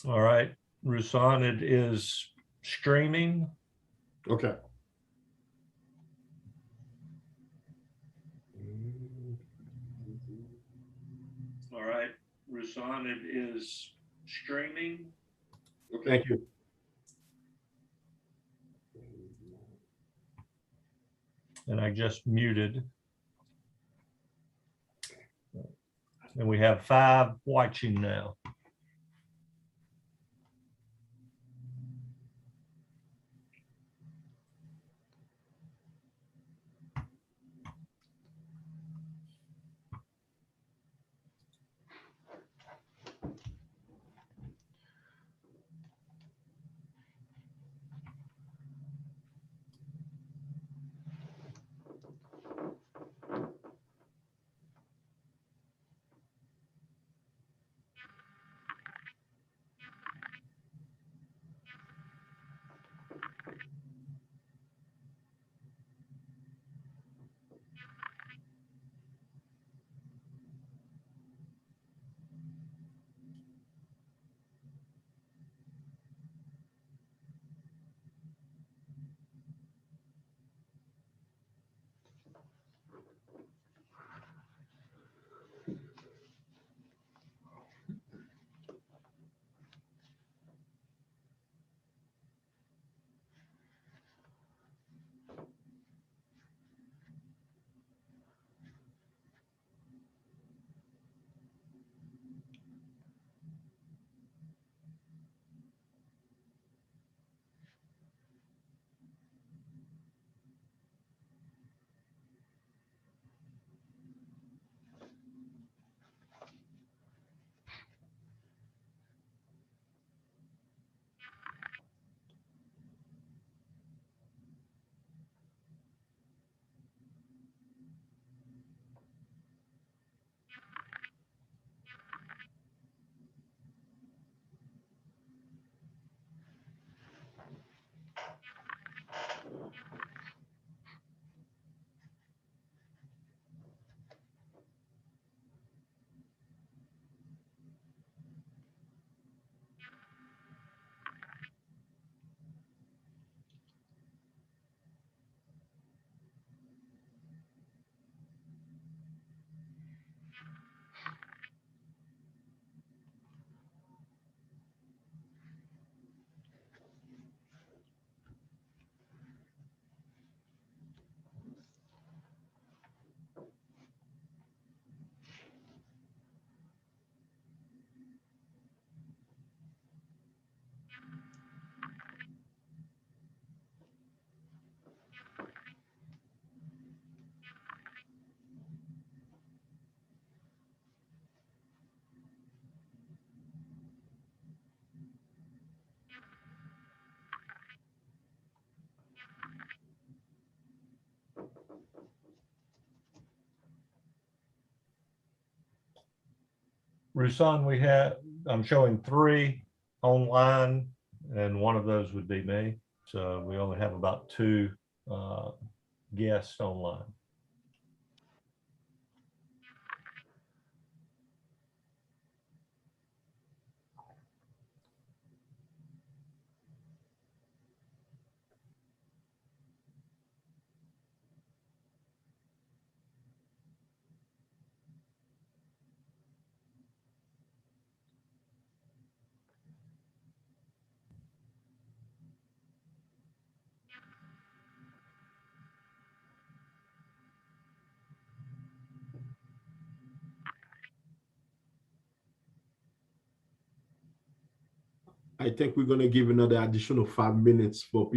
All right, Rusan, it is streaming. Okay. All right, Rusan, it is streaming. Thank you. And I just muted. And we have 5 watching now. Rusan, I'm showing 3 online, and one of those would be me. So we only have about 2 guests online. I think we're going to give another additional 5 minutes for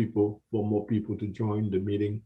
more people to join the meeting.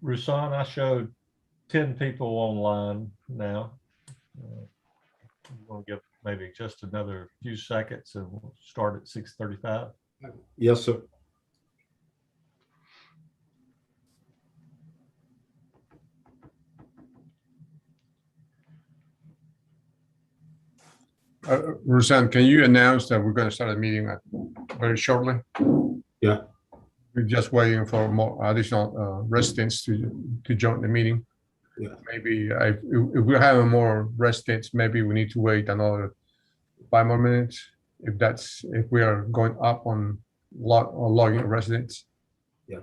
Rusan, I showed 10 people online now. We'll give maybe just another few seconds and we'll start at 6:35. Yes, sir. Roseanne, can you announce that we're going to start a meeting very shortly? Yeah. We're just waiting for more additional residents to join the meeting. Yeah. Maybe if we're having more residents, maybe we need to wait another 5 more minutes. If we are going up on logging residents. Yeah.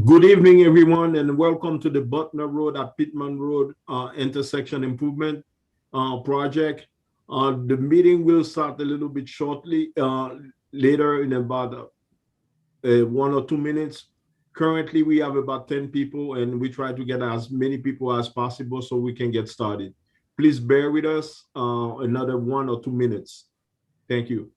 Good evening, everyone, and welcome to the Buttner Road at Pittman Road intersection improvement project. The meeting will start a little bit shortly, later in about 1 or 2 minutes. Currently, we have about 10 people, and we try to get as many people as possible so we can get started. Please bear with us another 1 or 2 minutes. Thank you.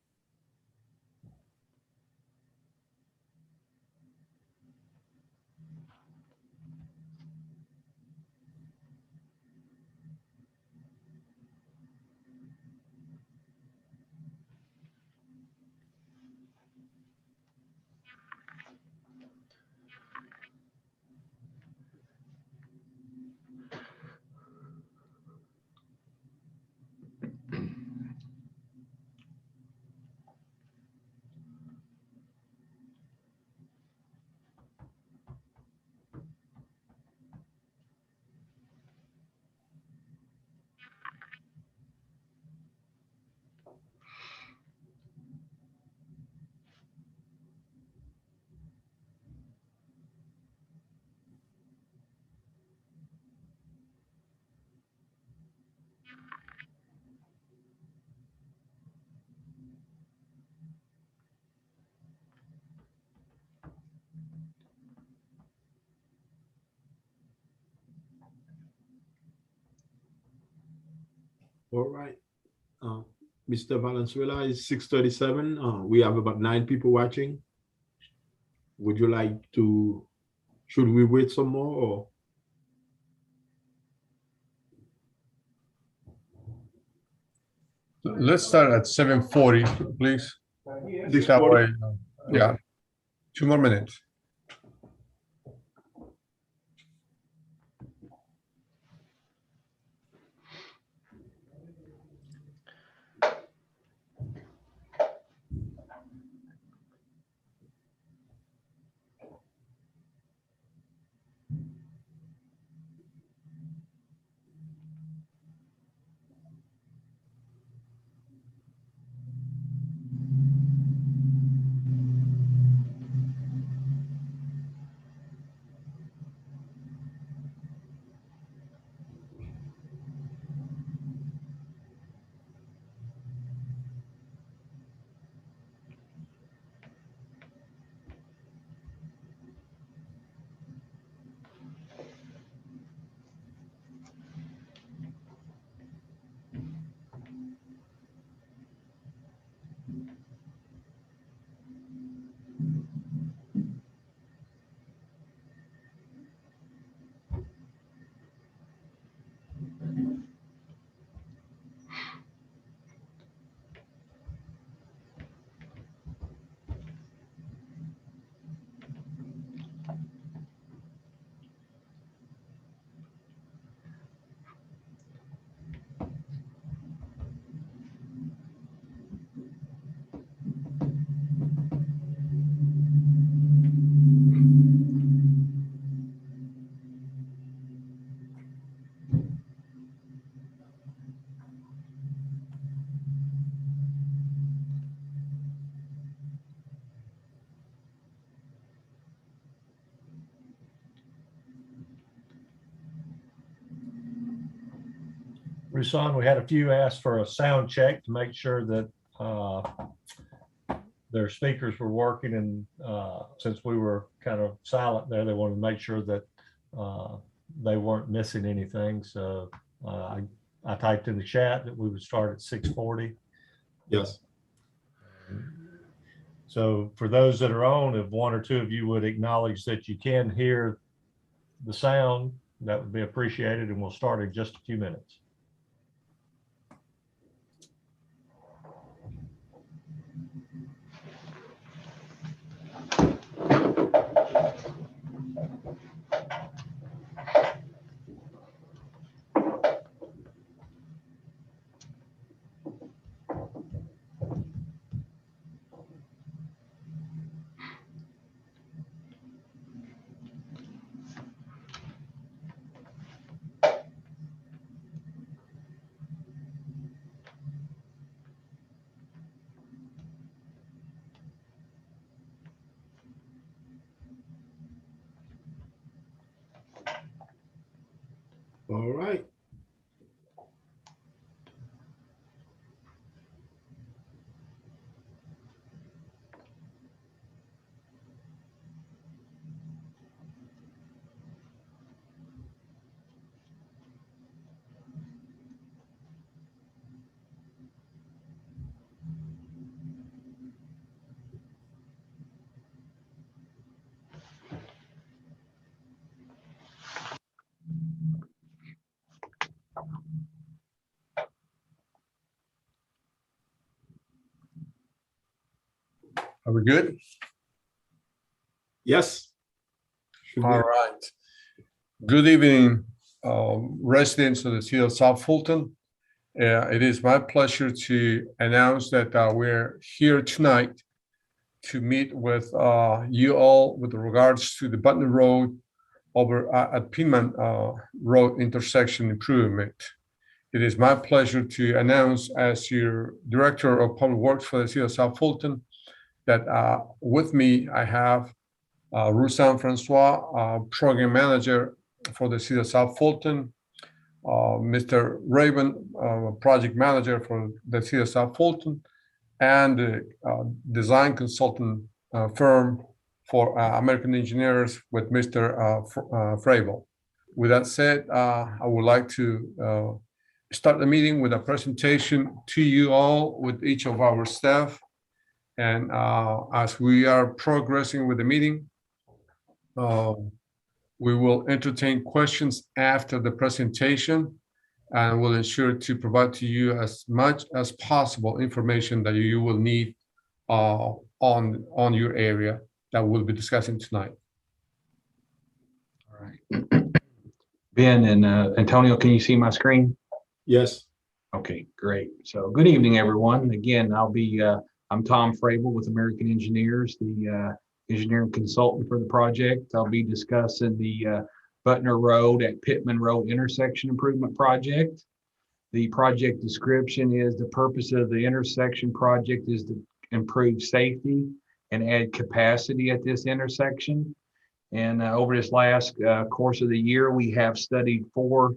All right. Mr. Valenzuela, is 6:37. We have about 9 people watching. Would you like to, should we wait some more or? Let's start at 7:40, please. This That way, Okay. yeah, 2 more minutes. Rusan, we had a few ask for a sound check to make sure that their speakers were working, and since we were kind of silent there, they wanted to make sure that they weren't missing anything. So I typed in the chat that we would start at 6:40. Yes. So for those that are on, if one or two of you would acknowledge that you can hear the sound, that would be appreciated, and we'll start in just a few minutes. All right. Are we good? Yes. Should All be. right. Good evening, residents of the city of South Fulton. It is my pleasure to announce that we're here tonight to meet with you all with regards to the Buttner Road over at Piedmont Road intersection improvement. It is my pleasure to announce, as your Director of Public Works for the city of South Fulton, that with me I have Roussan Francois, Program Manager for the city of South Fulton, Mr. Raven, Project Manager for the city of South Fulton, and the design consultant firm for American Engineers with Mr. Fravel. With that said, I would like to start the meeting with a presentation to you all with each of our staff. And as we are progressing with the meeting, we will entertain questions after the presentation, and will ensure to provide to you as much as possible information that you will need on your area that we'll be discussing tonight. All right. Ben and Antonio, can you see my screen? Yes. Okay, great. So good evening, everyone. Again, I'm Tom Fravel with American Engineers, the engineering consultant for the project. I'll be discussing the Buttner Road at Pittman Road intersection improvement project. The project description is the purpose of the intersection project is to improve safety and add capacity at this intersection. And over this last course of the year, we have studied 4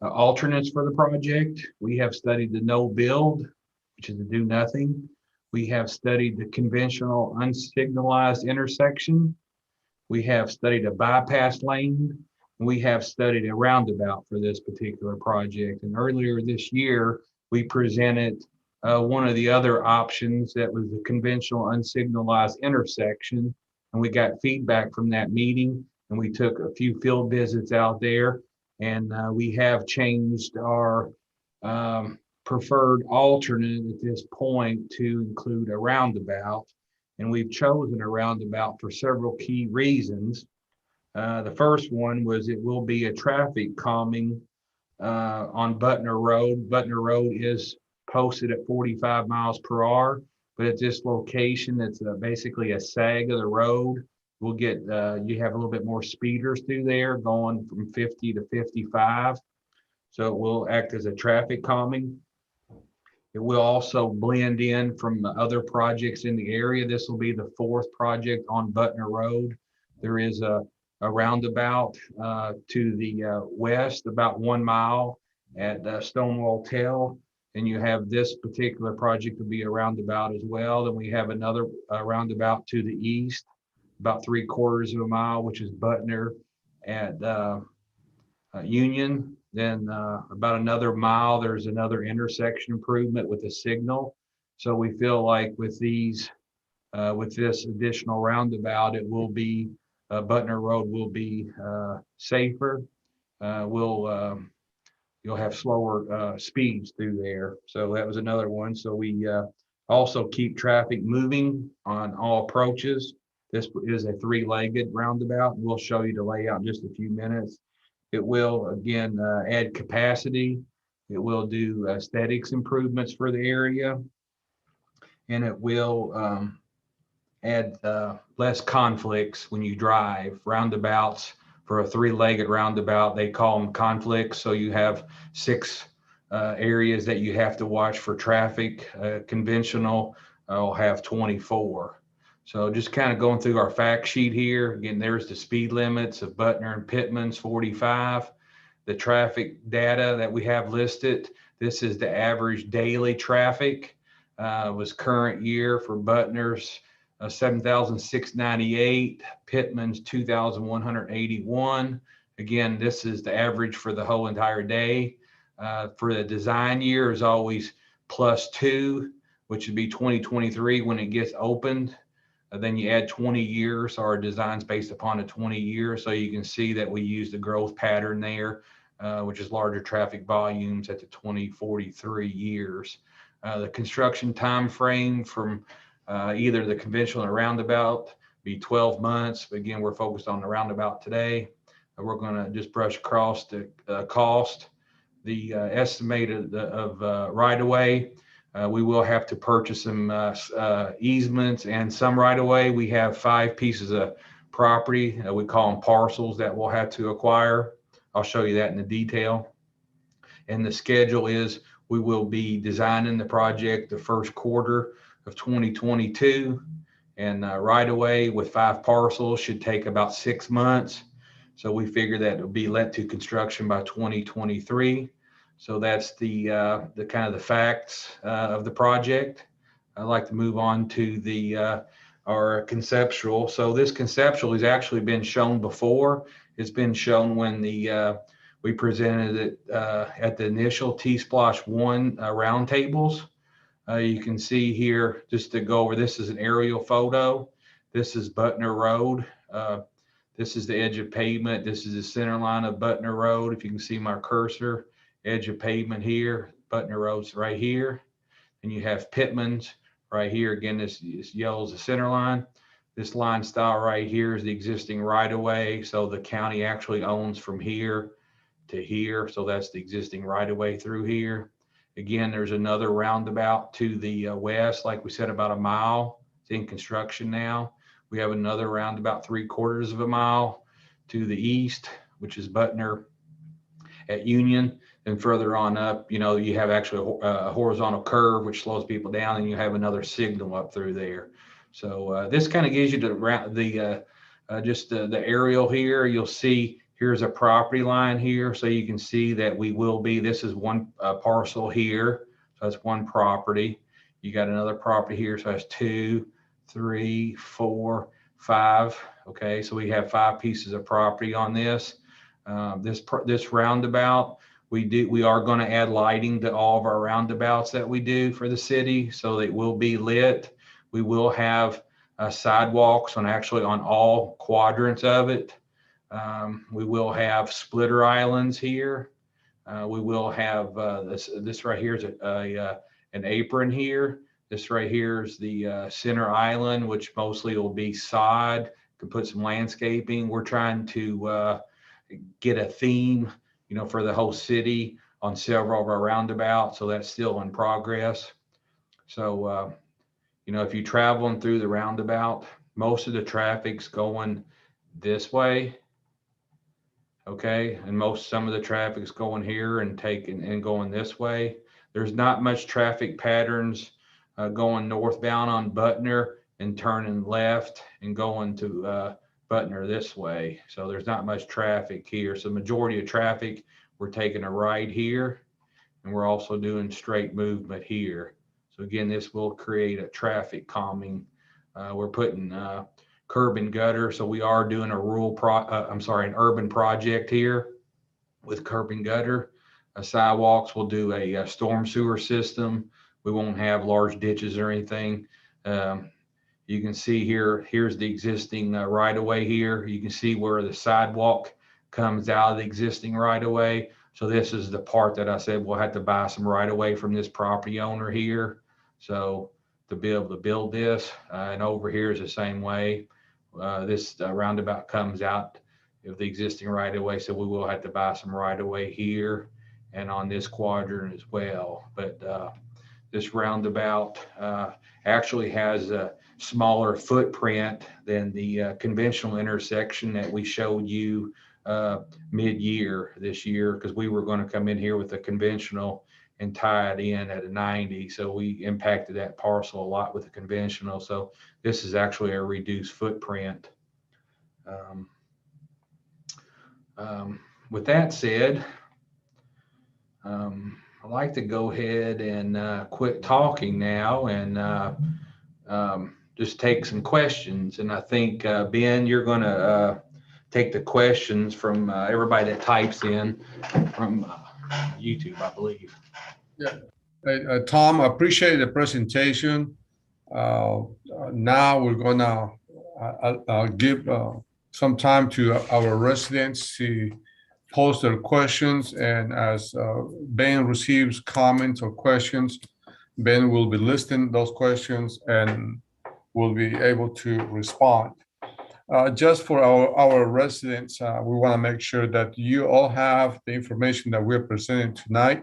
alternates for the project. We have studied the no build, which is the do nothing. We have studied the conventional unsignalized intersection. We have studied a bypass lane. We have studied a roundabout for this particular project. And earlier this year, we presented one of the other options that was the conventional unsignalized intersection. And we got feedback from that meeting, and we took a few field visits out there, and we have changed our preferred alternate at this point to include a roundabout. And we've chosen a roundabout for several key reasons. The first one was it will be a traffic calming on Buttner Road. Buttner Road is posted at 45 miles per hour, but at this location, it's basically a sag of the road. We'll get, you have a little bit more speeders through there going from 50 to 55. So it will act as a traffic calming. It will also blend in from the other projects in the area. This will be the 4th project on Buttner Road. There is a roundabout to the west, about 1 mile, at Stonewall Tail. And you have this particular project to be a roundabout as well. Then we have another roundabout to the east, about 3/4 of a mile, which is Buttner at Union. Then about another mile, there's another intersection improvement with a signal. So we feel like with these, with this additional roundabout, it will be, Buttner Road will be safer. You'll have slower speeds through there. So that was another one. So we also keep traffic moving on all approaches. This is a 3-legged roundabout. We'll show you the layout in just a few minutes. It will, again, add capacity. It will do aesthetics improvements for the area. And it will add less conflicts when you drive. Roundabouts, for a 3-legged roundabout, they call them conflicts. So you have 6 areas that you have to watch for traffic. Conventional will have 24. So just kind of going through our fact sheet here. Again, there's the speed limits of Buttner and Pittman's 45. The traffic data that we have listed. This is the average daily traffic. Was current year for Buttner's 7,698, Pittman's 2,181. Again, this is the average for the whole entire day. For the design year is always +2, which would be 2023 when it gets opened. Then you add 20 years. So our design's based upon a 20 years. So you can see that we use the growth pattern there, which is larger traffic volumes at the 2043 years. The construction time frame from either the conventional or roundabout be 12 months. But again, we're focused on the roundabout today. We're going to just brush across the cost. The estimated of right-of-way. We will have to purchase some easements and some right-of-way. We have 5 pieces of property. We call them parcels that we'll have to acquire. I'll show you that in the detail. And the schedule is we will be designing the project the first quarter of 2022. And right-of-way with 5 parcels should take about 6 months. So we figure that it'll be let to construction by 2023. So that's the kind of the facts of the project. I'd like to move on to the our conceptual. So this conceptual has actually been shown before. It's been shown when the we presented it at the initial TSPLOST 1 roundtables. You can see here, just to go over, this is an aerial photo. This is Buttner Road. This is the edge of pavement. This is the center line of Buttner Road. If you can see my cursor, edge of pavement here, Buttner Road's right here. And you have Pittman's right here. Again, this yellow is the center line. This line style right here is the existing right-of-way. So the county actually owns from here to here. So that's the existing right-of-way through here. Again, there's another roundabout to the west, like we said, about a mile. It's in construction now. We have another roundabout 3/4 of a mile to the east, which is Buttner at Union. And further on up, you know, you have actually a horizontal curve, which slows people down, and you have another signal up through there. So this kind of gives you the aerial here. You'll see here's a property line here. So you can see that we will be, this is one parcel here. So that's one property. You got another property here. So that's 2, 3, 4, 5. Okay, so we have 5 pieces of property on this. This roundabout, we are going to add lighting to all of our roundabouts that we do for the city, so they will be lit. We will have sidewalks on all quadrants of it. We will have splitter islands here. We will have this right here is an apron here. This right here is the center island, which mostly will be sod. Can put some landscaping. We're trying to get a theme, you know, for the whole city on several of our roundabouts. So that's still in progress. So, you know, if you're traveling through the roundabout, most of the traffic's going this way. Okay. And some of the traffic's going here and going this way. There's not much traffic patterns going northbound on Buttner and turning left and going to Buttner this way. So there's not much traffic here. So majority of traffic, we're taking a right here. And we're also doing straight movement here. So again, this will create a traffic calming. We're putting curb and gutter. So we are doing a an urban project here with curb and gutter. Sidewalks, we'll do a storm sewer system. We won't have large ditches or anything. You can see here's the existing right of way here. You can see where the sidewalk comes out of the existing right of way. So this is the part that I said we'll have to buy some right of way from this property owner here. So to be able to build this, and over here is the same way. This roundabout comes out of the existing right of way. So we will have to buy some right of way here and on this quadrant as well. But this roundabout actually has a smaller footprint than the conventional intersection that we showed you mid-year this year, because we were going to come in here with a conventional and tie it in at a 90. So we impacted that parcel a lot with the conventional. So this is actually a reduced footprint. With that said, I'd like to go ahead and quit talking now and just take some questions. And I think, Ben, you're going to take the questions from everybody that types in from YouTube, I believe. Yeah. Tom, I appreciate the presentation. Now we're going to give some time to our residents to post their questions, and as Ben receives comments or questions, Ben will be listing those questions and will be able to respond. Just for our residents, we want to make sure that you all have the information that we're presenting tonight.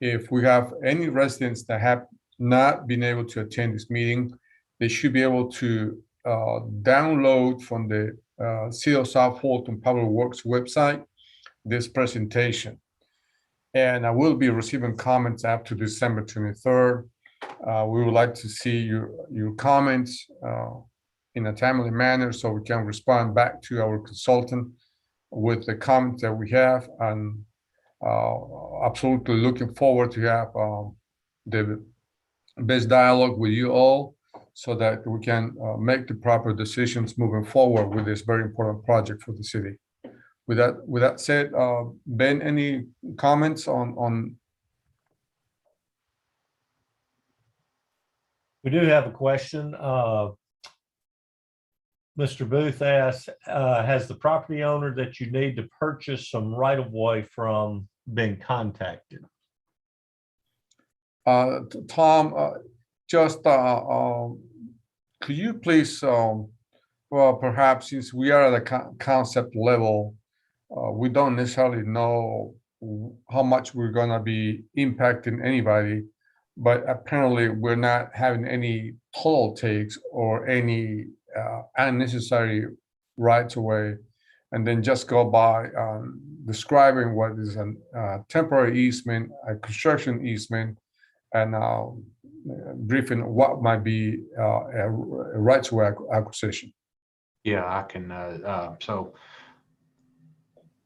If we have any residents that have not been able to attend this meeting, they should be able to download from the City of South Fulton Public Works website this presentation. And I will be receiving comments after December 23rd. We would like to see your comments in a timely manner so we can respond back to our consultant with the comments that we have, and absolutely looking forward to have the best dialogue with you all so that we can make the proper decisions moving forward with this very important project for the city. With that said, Ben, any comments on? We do have a question. Mr. Booth asks, has the property owner that you need to purchase some right-of-way from been contacted? Tom, just could you please, well, perhaps since we are at a concept level, we don't necessarily know how much we're going to be impacting anybody, but apparently we're not having any total takes or any unnecessary rights away, and then just go by describing what is a temporary easement, a construction easement, and briefing what might be a rights away acquisition. Yeah, I can. So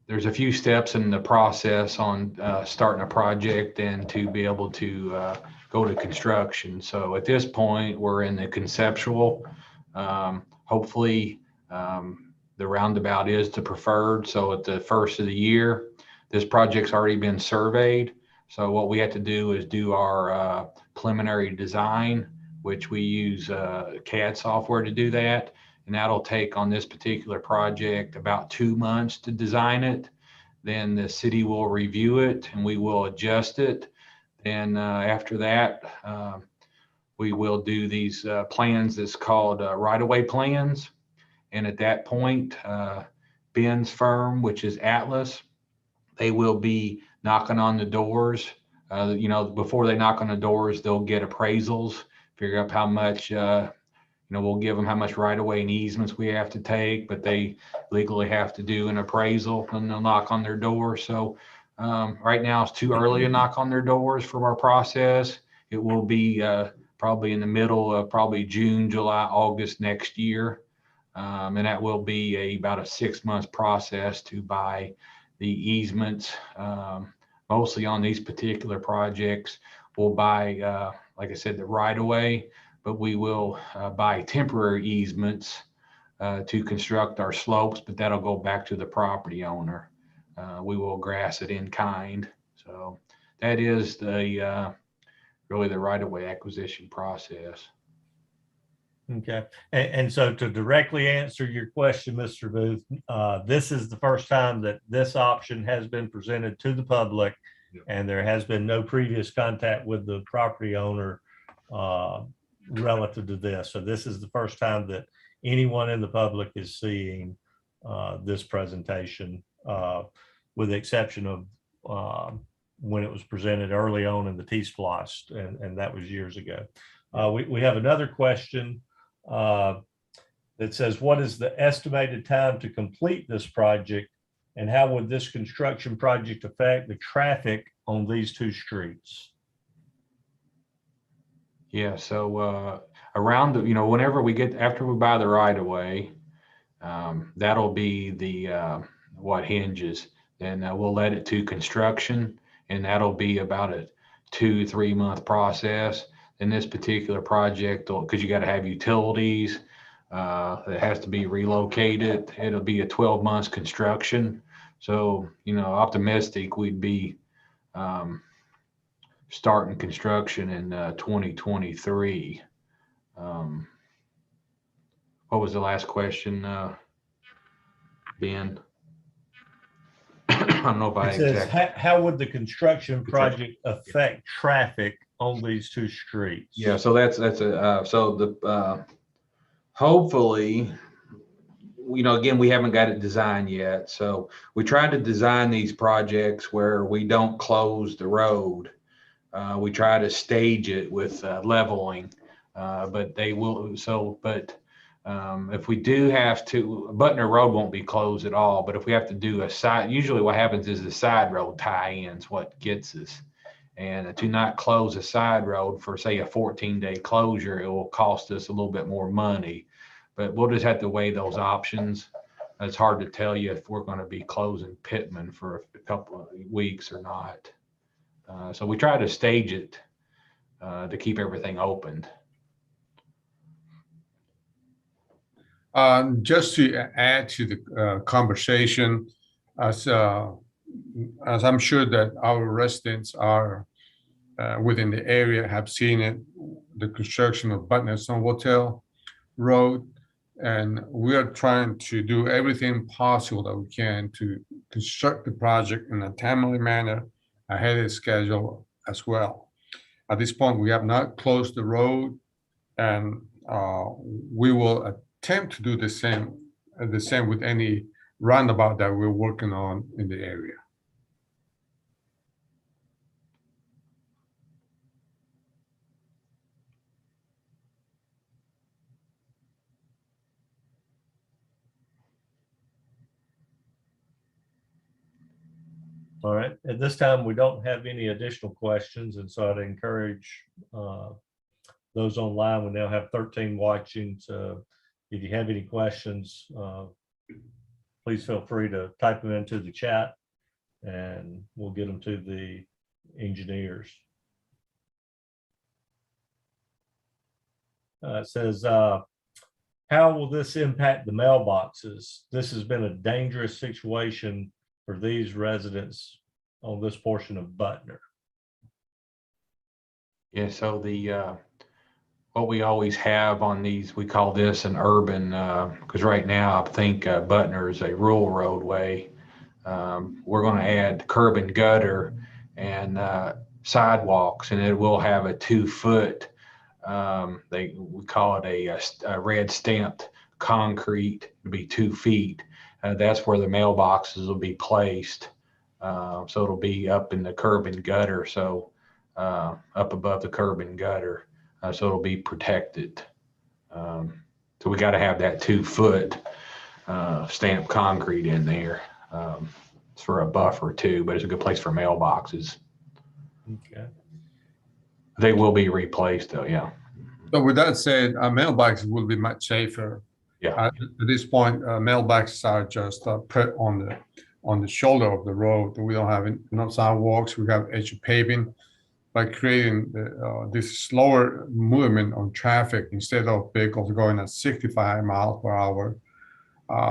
there's a few steps in the process on starting a project and to be able to go to construction. So at this point, we're in the conceptual. Hopefully, the roundabout is the preferred. So at the first of the year, this project's already been surveyed. So what we have to do is do our preliminary design, which we use CAD software to do that. And that'll take, on this particular project, about 2 months to design it. Then the city will review it and we will adjust it. Then after that, we will do these plans that's called right-of-way plans. And at that point, Ben's firm, which is Atlas, they will be knocking on the doors. Before they knock on the doors, they'll get appraisals, figure out how much, we'll give them how much right-of-way and easements we have to take, but they legally have to do an appraisal and they'll knock on their door. So right now it's too early to knock on their doors for our process. It will be probably in the middle of probably June, July, August next year. And that will be about a 6 month process to buy the easements, mostly on these particular projects, we'll buy, like I said, the right of way, but we will buy temporary easements to construct our slopes, but that'll go back to the property owner. We will grass it in kind. So that is the really the right of way acquisition process. Okay. And so to directly answer your question, Mr. Booth, this is the first time that this option has been presented to the public, and there has been no previous contact with the property owner relative to this. So this is the first time that anyone in the public is seeing this presentation, with the exception of when it was presented early on in the TSPLOST, and that was years ago. We have another question that says, what is the estimated time to complete this project, and how would this construction project affect the traffic on these two streets? Yeah, so around the, whenever we get, after we buy the right of way, that'll be the what hinges. Then we'll let it to construction, and that'll be about a 2-3 month process. In this particular project, because you got to have utilities, it has to be relocated. It'll be a 12 months construction. So, optimistic we'd be starting construction in 2023. What was the last question, Ben? I don't know if I It says, exactly. how would the construction project affect traffic on these two streets? Yeah, so that's so the hopefully, again, we haven't got it designed yet. So we tried to design these projects where we don't close the road. We try to stage it with leveling, but they will. So, but if we do have to, Buttner Road won't be closed at all. But if we have to do a side, usually what happens is the side road tie-ins what gets us. And to not close a side road for, say, a 14-day closure, it will cost us a little bit more money. But we'll just have to weigh those options. It's hard to tell you if we're going to be closing Pittman for a couple of weeks or not. So we try to stage it to keep everything opened. Just to add to the conversation, as I'm sure that our residents are within the area have seen it, the construction of Buttner Hotel Road, and we are trying to do everything possible that we can to construct the project in a timely manner ahead of schedule as well. At this point, we have not closed the road, and we will attempt to do the same with any roundabout that we're working on in the area. All right. At this time, we don't have any additional questions, and so I'd encourage those online. We now have 13 watching. So if you have any questions, please feel free to type them into the chat, and we'll get them to the engineers. It says, how will this impact the mailboxes? This has been a dangerous situation for these residents on this portion of Buttner. Yeah, so the what we always have on these, we call this an urban, because right now I think Buttner is a rural roadway. We're going to add curb and gutter and sidewalks, and it will have a 2-foot, we call it a red stamped concrete. It'll be 2 feet. That's where the mailboxes will be placed. So it'll be up in the curb and gutter. So up above the curb and gutter. So it'll be protected. So we got to have that 2-foot stamped concrete in there. It's for a buffer too, but it's a good place for mailboxes. Okay. They will be replaced though, yeah. So with that said, mailboxes will be much safer. Yeah. At this point, mailboxes are just put on on the shoulder of the road. We don't have enough sidewalks. We have edge paving. By creating this slower movement on traffic, instead of vehicles going at 65 miles per hour,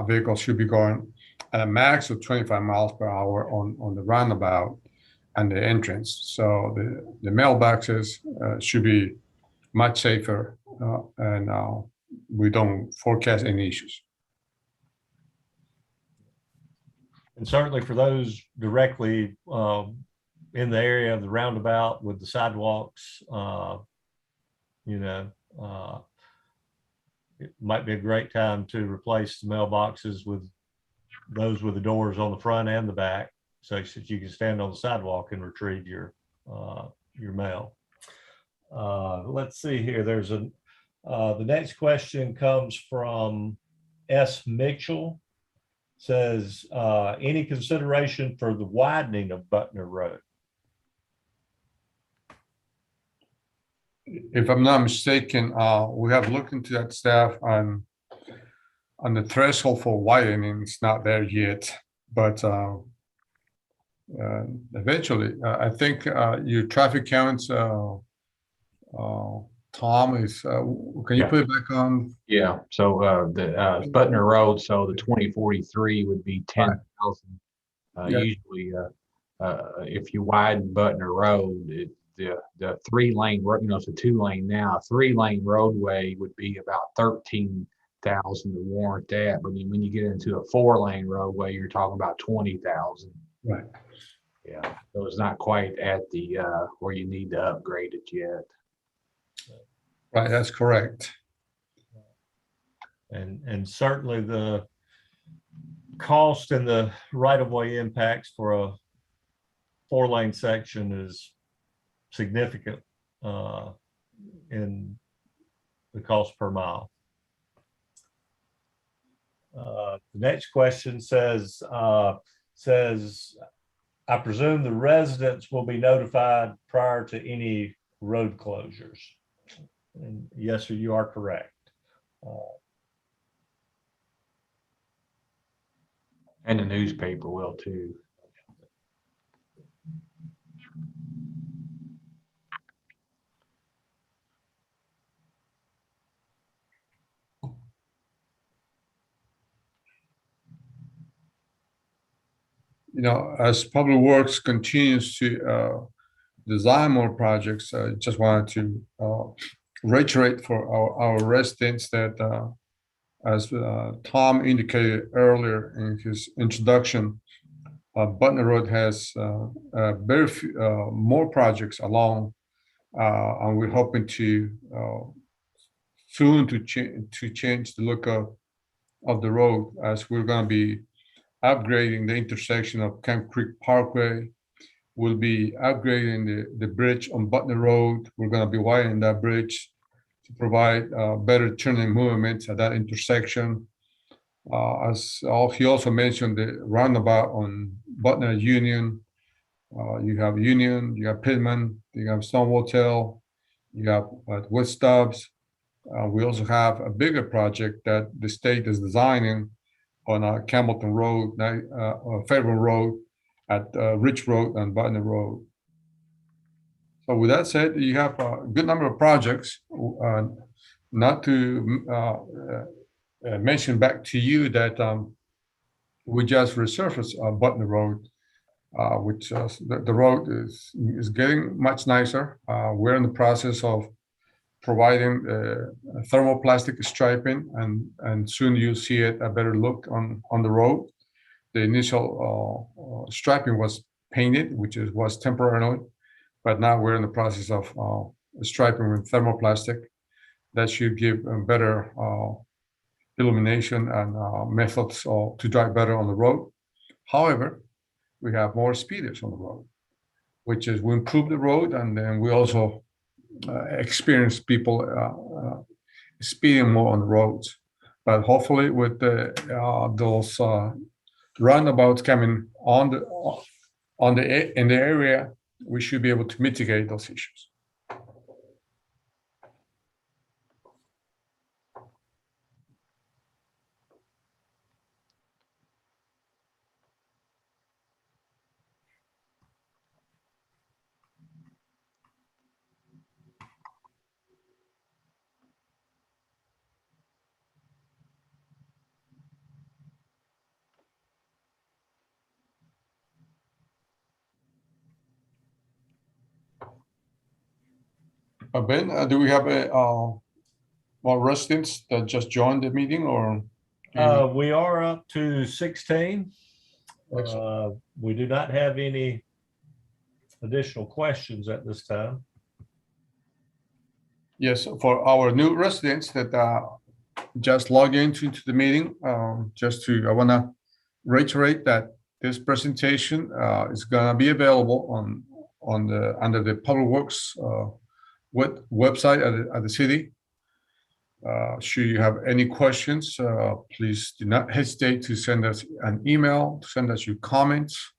vehicles should be going at a max of 25 miles per hour on the roundabout and the entrance. So the mailboxes should be much safer, and we don't forecast any issues. And certainly for those directly in the area of the roundabout with the sidewalks, it might be a great time to replace the mailboxes with those with the doors on the front and the back, so that you can stand on the sidewalk and retrieve your mail. Let's see here. There's the next question comes from S. Mitchell. Says, any consideration for the widening of Buttner Road? If I'm not mistaken, we have looked into that, staff, on the threshold for widening. It's not there yet, but eventually, I think your traffic counts, Tom, is, can you put it back on? Yeah, so the Buttner Road, so the 2043 would be 10,000. Yeah. Usually, if you widen Buttner Road, the 3-lane road, it's a 2-lane now. A 3-lane roadway would be about 13,000 to warrant that. But when you get into a 4-lane roadway, you're talking about 20,000. Right. Yeah, so it's not quite at the where you need to upgrade it yet. Right, that's correct. And certainly the cost and the right-of-way impacts for a 4-lane section is significant in the cost per mile. The next question says, I presume the residents will be notified prior to any road closures. And yes, sir, you are correct. And the newspaper will too. As Public Works continues to design more projects, I just wanted to reiterate for our residents that, as Tom indicated earlier in his introduction, Buttner Road has very few more projects along, and we're hoping to soon to change the look of the road, as we're going to be upgrading the intersection of Camp Creek Parkway. We'll be upgrading the bridge on Buttner Road. We're going to be widening that bridge to provide better turning movements at that intersection. He also mentioned the roundabout on Buttner Union. You have Union, you have Pittman, you have Stonewall Tail, you have Wood Stubbs. We also have a bigger project that the state is designing on Campbellton Road, Fairburn Road, at Rich Road and Buttner Road. So with that said, you have a good number of projects. Not to mention back to you that we just resurfaced Buttner Road, which the road is getting much nicer. We're in the process of providing thermoplastic striping, and soon you'll see it a better look on the road. The initial striping was painted, which was temporarily, but now we're in the process of striping with thermoplastic. That should give a better illumination and methods to drive better on the road. However, we have more speeders on the road, which is we improve the road, and then we also experience people speeding more on the roads. But hopefully, with those roundabouts coming in the area, we should be able to mitigate those issues. Ben, do we have more residents that just joined the meeting, or? We are up to 16. We do not have any additional questions at this time. Yes, for our new residents that just log into the meeting, I want to reiterate that this presentation is going to be available under the Public Works website at the city. Should you have any questions, please do not hesitate to send us an email, send us your comments,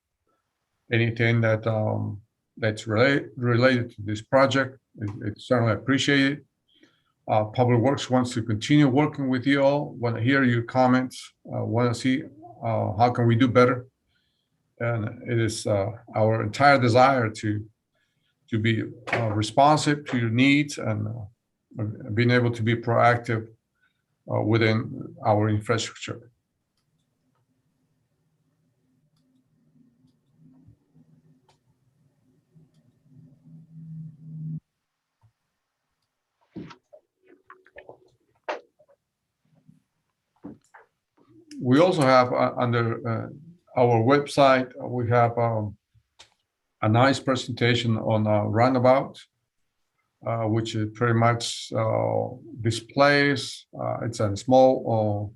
anything that's related to this project. It's certainly appreciated. Public Works wants to continue working with you all, want to hear your comments, want to see how can we do better. And it is our entire desire to be responsive to your needs and being able to be proactive within our infrastructure. We also have under our website, we have a nice presentation on Roundabout, which is pretty much displays. It's a small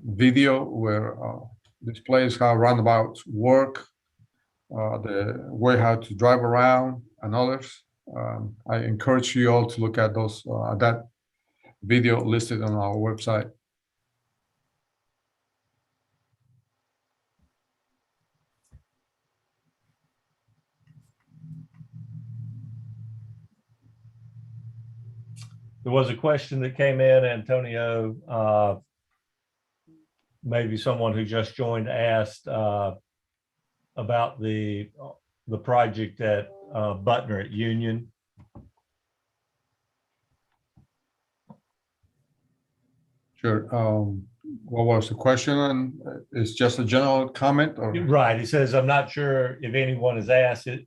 video where displays how roundabouts work, the way how to drive around, and others. I encourage you all to look at those that video listed on our website. There was a question that came in, Antonio, maybe someone who just joined asked about the project at Buttner at Union. Sure. What was the question? And it's just a general comment, or? Right. He says, I'm not sure if anyone has asked it.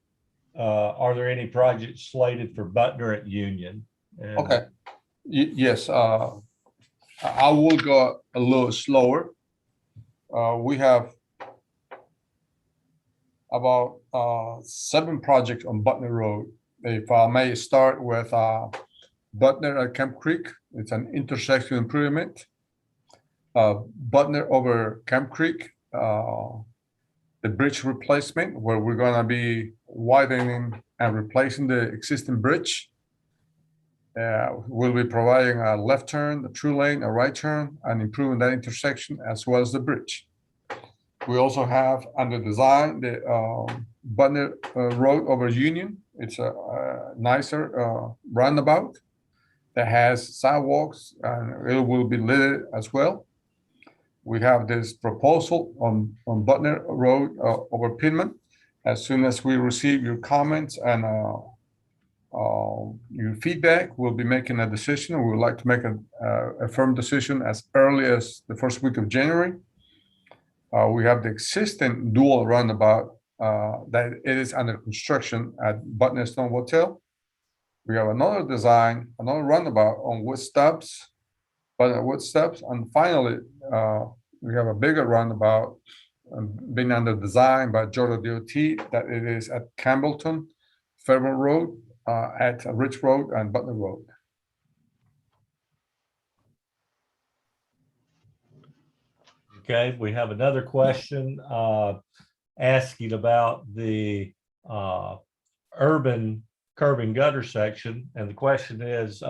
Are there any projects slated for Buttner at Union? And okay. Yes. I will go a little slower. We have about 7 projects on Buttner Road. If I may start with Buttner at Camp Creek, it's an intersection improvement. Buttner over Camp Creek, the bridge replacement, where we're going to be widening and replacing the existing bridge. We'll be providing a left turn, a true lane, a right turn, and improving that intersection as well as the bridge. We also have under design the Buttner Road over Union. It's a nicer roundabout that has sidewalks, and it will be lit as well. We have this proposal on Buttner Road over Pittman. As soon as we receive your comments and your feedback, we'll be making a decision. We would like to make a firm decision as early as the first week of January. We have the existing dual roundabout that it is under construction at Buttner Stone Hotel. We have another design, another roundabout on Wood Steps, and finally, we have a bigger roundabout being under design by Georgia DOT that it is at Campbellton, Fairmont Road, at Ridge Road, and Buttner Road. okay, we have another question asking about the urban curb and gutter section. And the question is,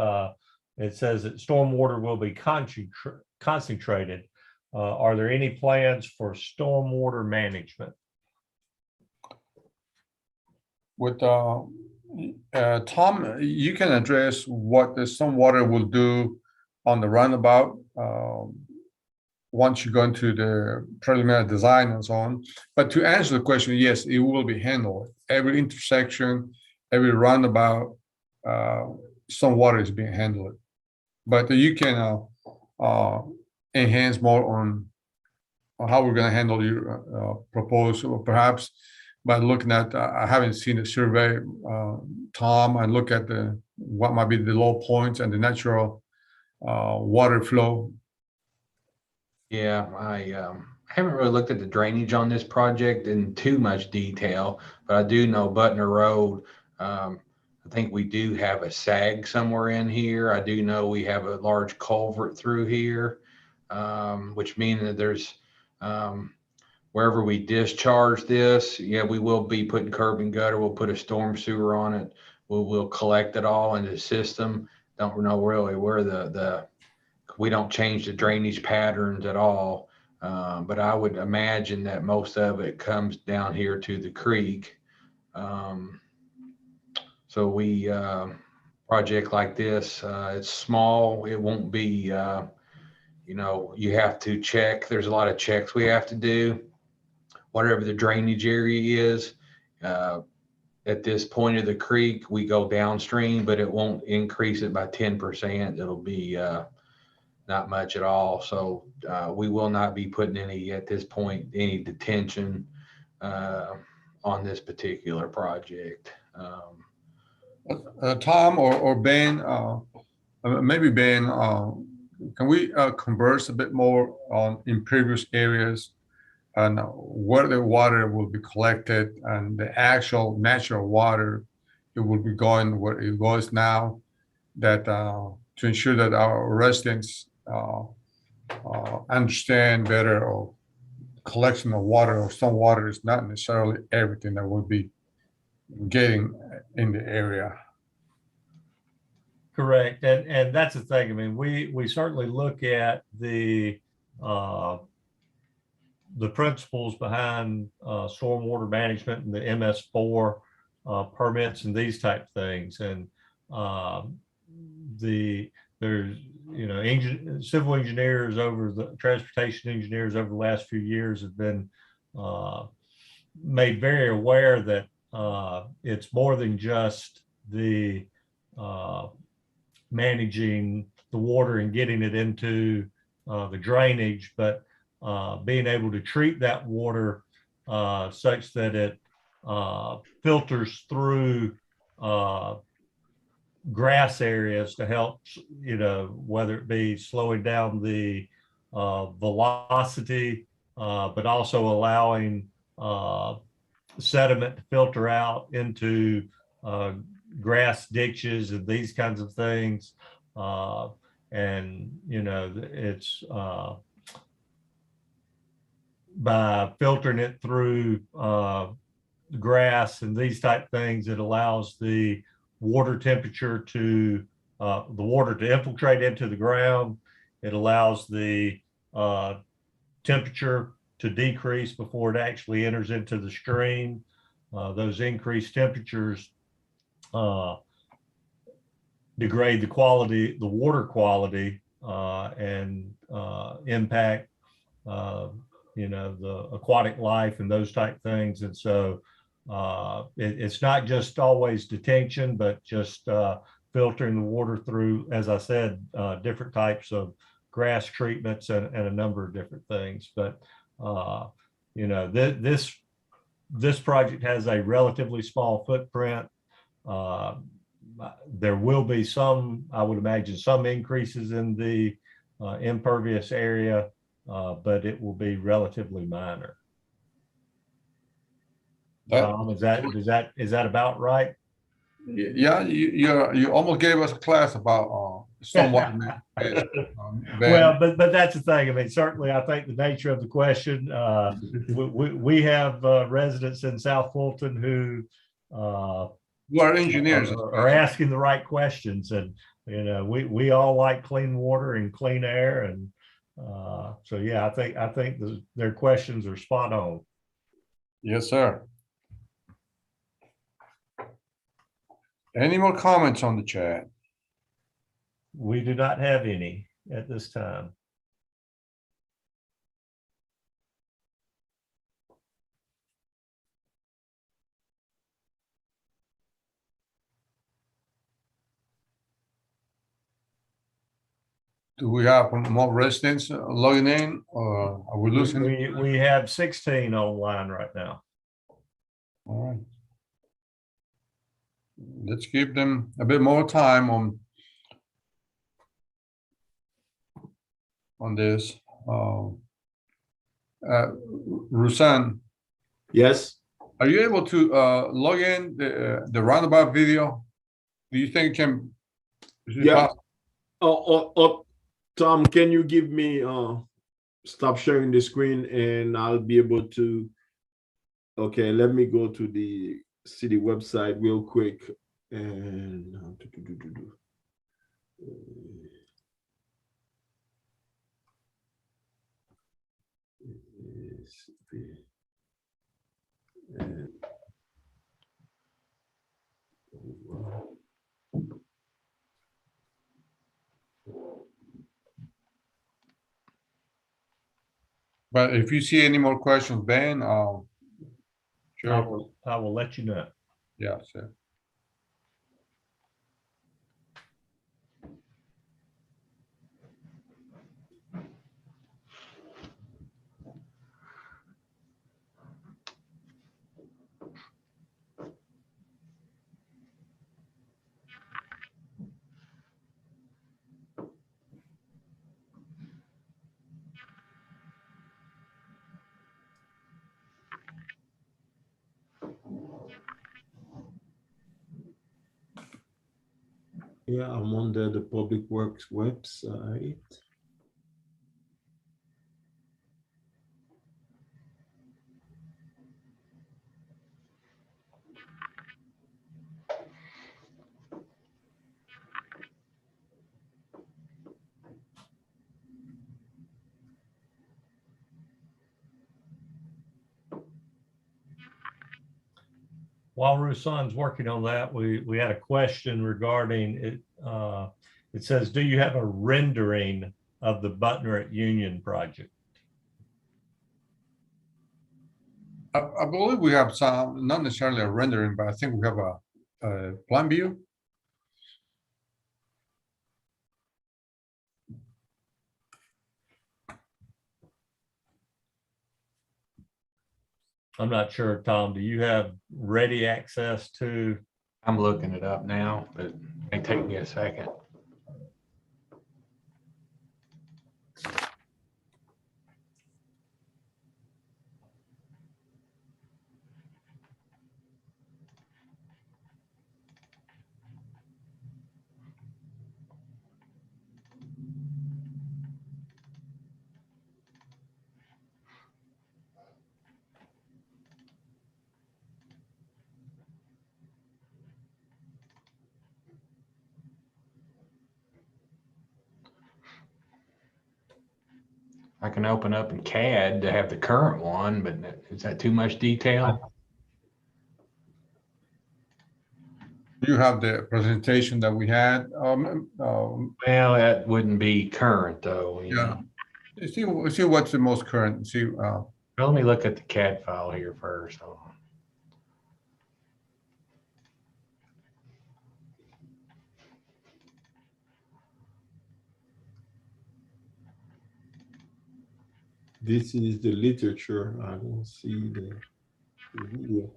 it says that stormwater will be concentrated. Are there any plans for stormwater management? With Tom, you can address what the stormwater will do on the roundabout once you go into the preliminary design and so on. But to answer the question, yes, it will be handled. Every intersection, every roundabout, stormwater is being handled. But you can enhance more on how we're going to handle your proposal, or perhaps by looking at, I haven't seen the survey, Tom, and look at what might be the low points and the natural water flow. Yeah, I haven't really looked at the drainage on this project in too much detail, but I do know Buttner Road. I think we do have a sag somewhere in here. I do know we have a large culvert through here, which means that there's wherever we discharge this, yeah, we will be putting curb and gutter. We'll put a storm sewer on it. We'll collect it all in the system. Don't know really where we don't change the drainage patterns at all. But I would imagine that most of it comes down here to the creek. So we, project like this, it's small. It won't be, you know, you have to check. There's a lot of checks we have to do. Whatever the drainage area is, at this point of the creek, we go downstream, but it won't increase it by 10%. It'll be not much at all. So we will not be putting any, at this point, any detention on this particular project. Tom or Ben, maybe Ben, can we converse a bit more on in previous areas and where the water will be collected and the actual natural water it will be going where it goes now, that to ensure that our residents understand better, or collection of water or some water is not necessarily everything that we'll be getting in the area. Correct. And that's the thing. I mean, we certainly look at the principles behind stormwater management and the MS4 permits and these type things. And there's, you know, civil engineers transportation engineers over the last few years have been made very aware that it's more than just the managing the water and getting it into the drainage, but being able to treat that water such that it filters through grass areas to help, you know, whether it be slowing down the velocity, but also allowing sediment to filter out into grass ditches and these kinds of things. And, you know, it's by filtering it through grass and these type things, it allows the water temperature to the water to infiltrate into the ground. It allows the temperature to decrease before it actually enters into the stream. Those increased temperatures degrade the quality, the water quality, and impact, you know, the aquatic life and those type things. And so it's not just always detention, but just filtering the water through, as I said, different types of grass treatments and a number of different things. But you know, this project has a relatively small footprint. There will be some, I would imagine, some increases in the impervious area, but it will be relatively minor. Tom, is that about right? Yeah, you almost gave us a class about somewhat. Well, but that's the thing. I mean, certainly, I think the nature of the question. We have residents in South Fulton who are engineers, are asking the right questions, and you know, we all like clean water and clean air, and so yeah, I think their questions are spot on. Yes, sir. Any more comments on the chat? We do not have any at this time. Do we have more residents logging in, or are we losing? We have 16 online right now. All right. Let's give them a bit more time on this. Rusan, Yes. are you able to log in the roundabout video? Do you think it can? Is it Yeah. possible? Tom, can you give me stop sharing the screen and I'll be able to. Okay, let me go to the city website real quick and But if you see any more questions, Ben, sure. I will let you know. Yeah, sure. yeah, I'm on the Public Works website. While Rusan's working on that, we had a question regarding it. It says, do you have a rendering of the Buttner at Union project? I believe we have some, not necessarily a rendering, but I think we have a plan view. I'm not sure, Tom, do you have ready access to? I'm looking it up now, but it may take me a second. I can open up in CAD to have the current one, but is that too much detail? You have the presentation that we had. Well, that wouldn't be current though. You Yeah. know. See what's the most current. See. Well, let me look at the CAD file here first. Hold on. This is the literature. I don't see the video.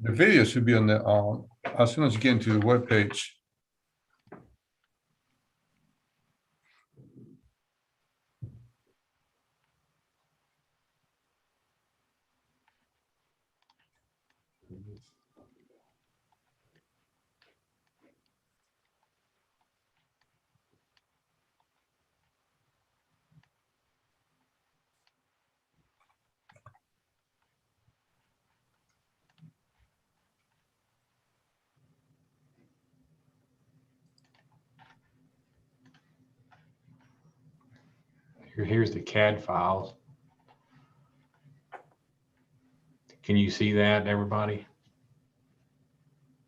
The video should be on the as soon as you get into the web page. Here's the CAD files. Can you see that, everybody?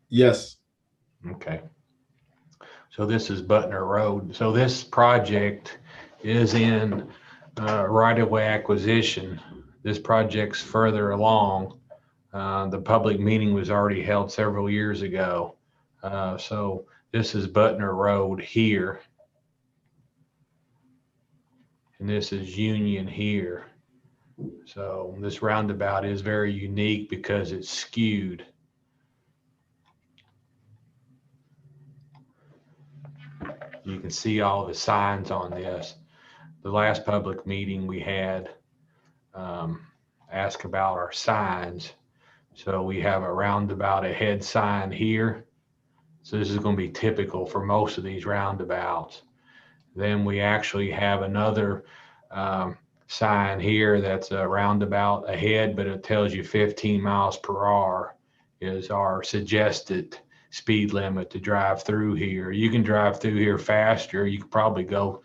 Yes. Okay. So this is Buttner Road. So this project is in right-of-way acquisition. This project's further along. The public meeting was already held several years ago. So this is Buttner Road here. And this is Union here. So this roundabout is very unique because it's skewed. You can see all the signs on this. The last public meeting we had asked about our signs. So we have a roundabout ahead sign here. So this is going to be typical for most of these roundabouts. Then we actually have another sign here that's a roundabout ahead, but it tells you 15 miles per hour is our suggested speed limit to drive through here. You can drive through here faster. You could probably go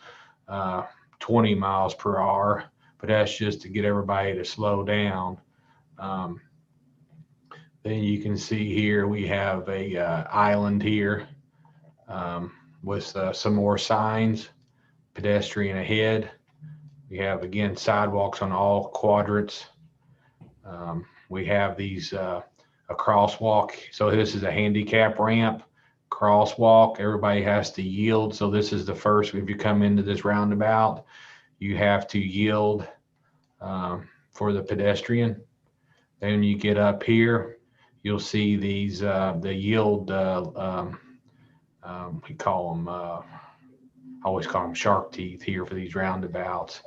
20 miles per hour, but that's just to get everybody to slow down. Then you can see here we have a island here with some more signs, pedestrian ahead. We have, again, sidewalks on all quadrants. We have these a crosswalk. So this is a handicap ramp, crosswalk. Everybody has to yield. So this is the first, if you come into this roundabout, you have to yield for the pedestrian. Then you get up here, you'll see these, the yield, we call them, I always call them shark teeth here for these roundabouts.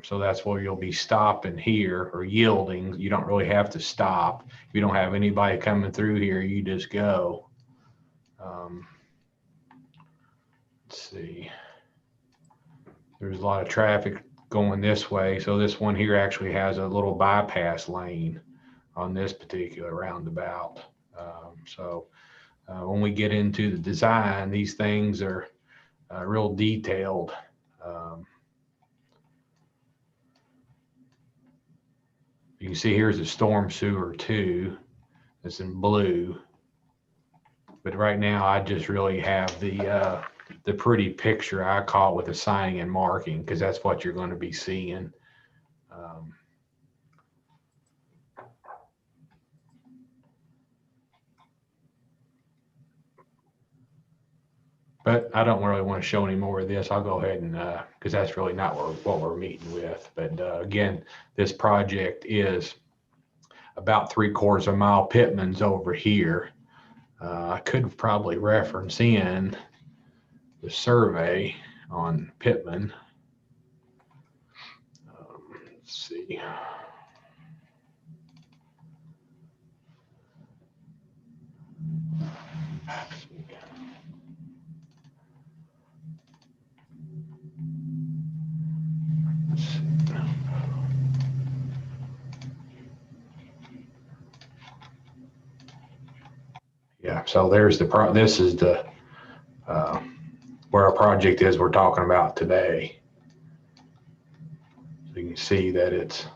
So that's where you'll be stopping here or yielding. You don't really have to stop. If you don't have anybody coming through here, you just go. Let's see. There's a lot of traffic going this way. So this one here actually has a little bypass lane on this particular roundabout. When we get into the design, these things are real detailed. You can see here's a storm sewer too. It's in blue. But right now I just really have the pretty picture, I call it, with the signing and marking, because that's what you're going to be seeing. But I don't really want to show any more of this. I'll go ahead and, because that's really not what we're meeting with. But again, this project is about 3/4 of a mile. Pittman's over here. I could probably reference in the survey on Pittman. Let's see. Yeah, so there's this is the where our project is we're talking about today. So you can see that it's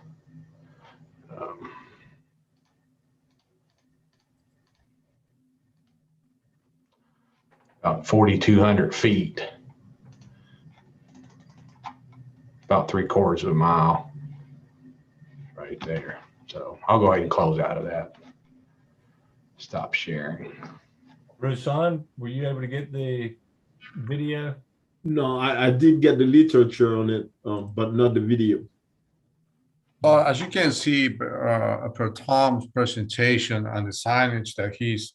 about 4,200 feet, about 3/4 of a mile right there. So I'll go ahead and close out of that. Stop sharing. Rusan, were you able to get the video? No, I did get the literature on it, but not the video. As you can see, per Tom's presentation and the signage that he's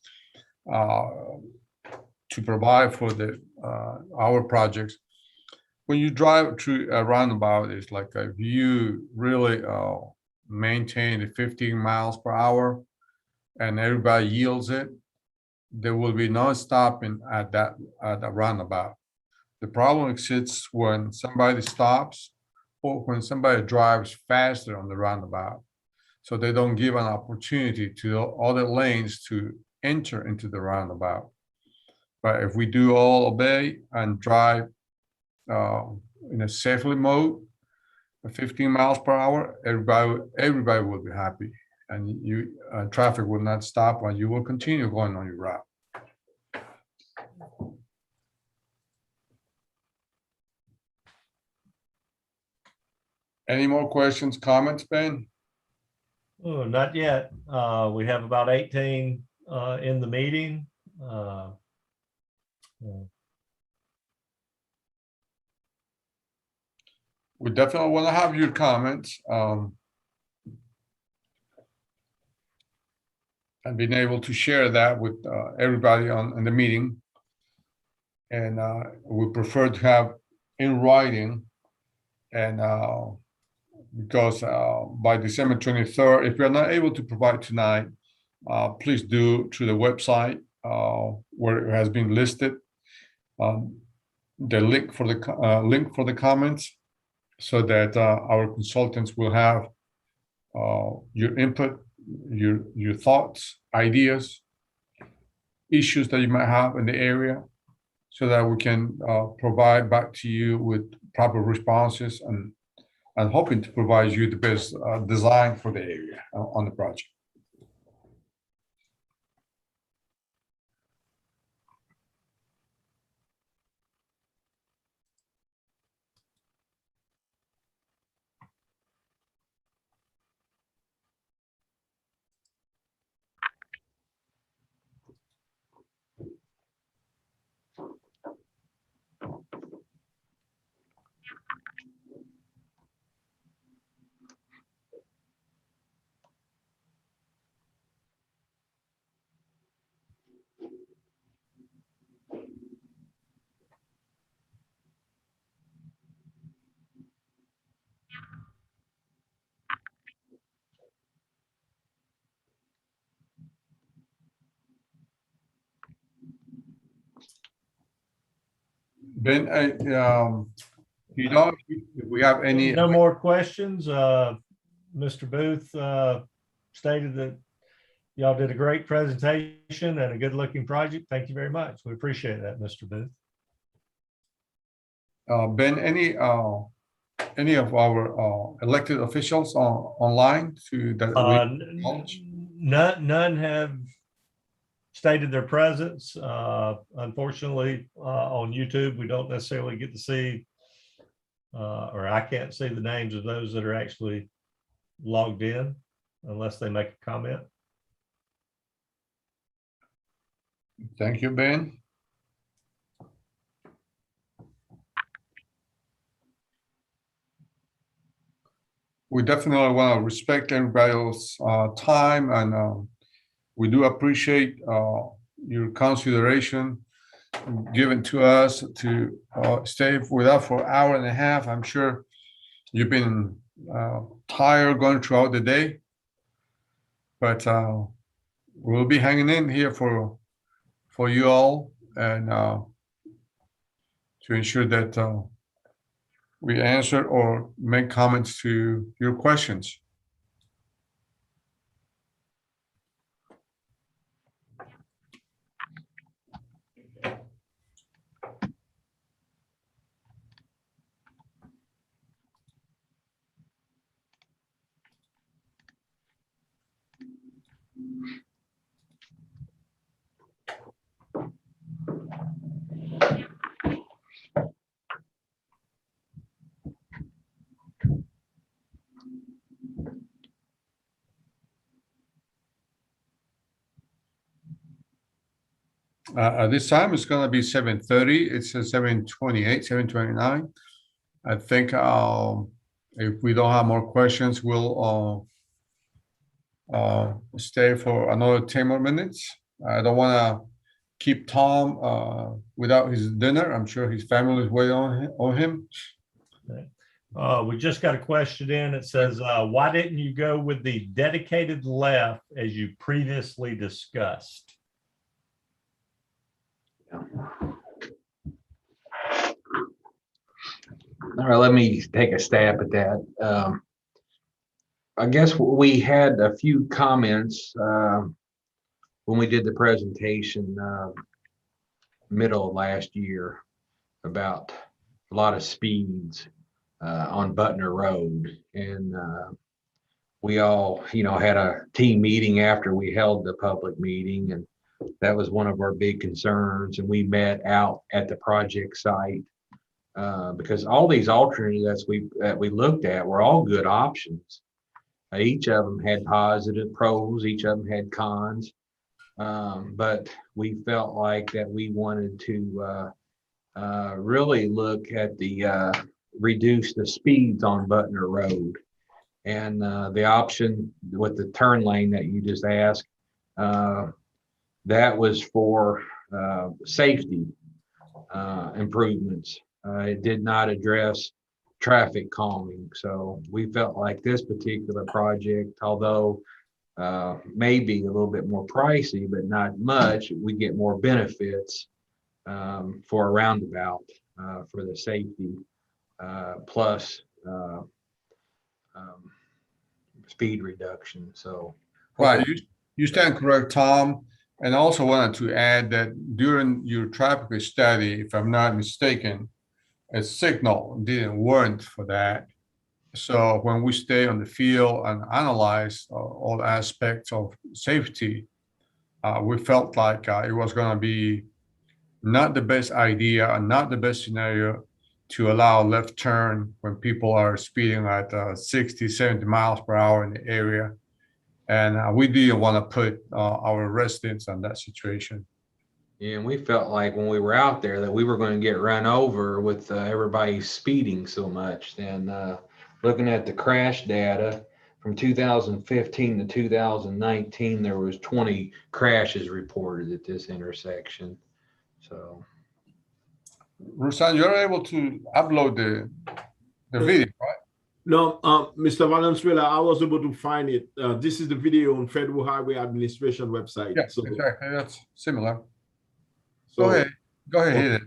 to provide for the our projects, when you drive through a roundabout, it's like if you really maintain the 15 miles per hour and everybody yields it, there will be no stopping at that roundabout. The problem exists when somebody stops or when somebody drives faster on the roundabout. So they don't give an opportunity to other lanes to enter into the roundabout. But if we do all obey and drive in a safely mode, 15 miles per hour, everybody will be happy, and you traffic will not stop, and you will continue going on your route. Any more questions, comments, Ben? Oh, not yet. We have about 18 in the meeting. We definitely want to have your comments. And being able to share that with everybody in the meeting. And we prefer to have in writing. And because by December 23rd, if we are not able to provide tonight, please do through the website where it has been listed, the link for the comments, so that our consultants will have your input, your thoughts, ideas, issues that you might have in the area, so that we can provide back to you with proper responses and hoping to provide you the best design for the area on the project. Ben, you know, if we have any. No more questions. Mr. Booth stated that y'all did a great presentation and a good looking project. Thank you very much. We appreciate that, Mr. Booth. Ben, any of our elected officials online to that? None have stated their presence. Unfortunately, on YouTube, we don't necessarily get to see, or I can't see the names of those that are actually logged in unless they make a comment. Thank you, Ben. We definitely want to respect everybody's time, and we do appreciate your consideration given to us to stay with us for an hour and a half. I'm sure you've been tired going throughout the day, but we'll be hanging in here for you all, and to ensure that we answer or make comments to your questions. At this time, it's going to be 7:30. It's 7:28, 7:29. I think if we don't have more questions, we'll stay for another 10 more minutes. I don't want to keep Tom without his dinner. I'm sure his family is waiting on him. We just got a question in. It says, why didn't you go with the dedicated left as you previously discussed? All right, let me take a stab at that. I guess we had a few comments when we did the presentation middle of last year about a lot of speeds on Buttner Road, and we all, had a team meeting after we held the public meeting, and that was one of our big concerns. And we met out at the project site because all these alternatives that we looked at were all good options. Each of them had positive pros, each of them had cons, but we felt like that we wanted to really look at the reduce the speeds on Buttner Road. And the option with the turn lane that you just asked, that was for safety improvements. It did not address traffic calming. So we felt like this particular project, although maybe a little bit more pricey, but not much, we get more benefits for a roundabout for the safety plus speed reduction. So Right, you stand correct, Tom. And also wanted to add that during your traffic study, if I'm not mistaken, a signal didn't warrant for that. So when we stay on the field and analyze all aspects of safety, we felt like it was going to be not the best idea and not the best scenario to allow left turn when people are speeding at 60, 70 miles per hour in the area. And we didn't want to put our residents in that situation. yeah, and we felt like when we were out there that we were going to get run over with everybody speeding so much. And looking at the crash data from 2015 to 2019, there was 20 crashes reported at this intersection. So, Rusan, you're able to upload the video, right? No, Mr. Valenzuela, I was able to find it. This is the video on Federal Highway Administration website. Yeah, So, exactly. That's similar. so Go ahead. Go ahead, hit it.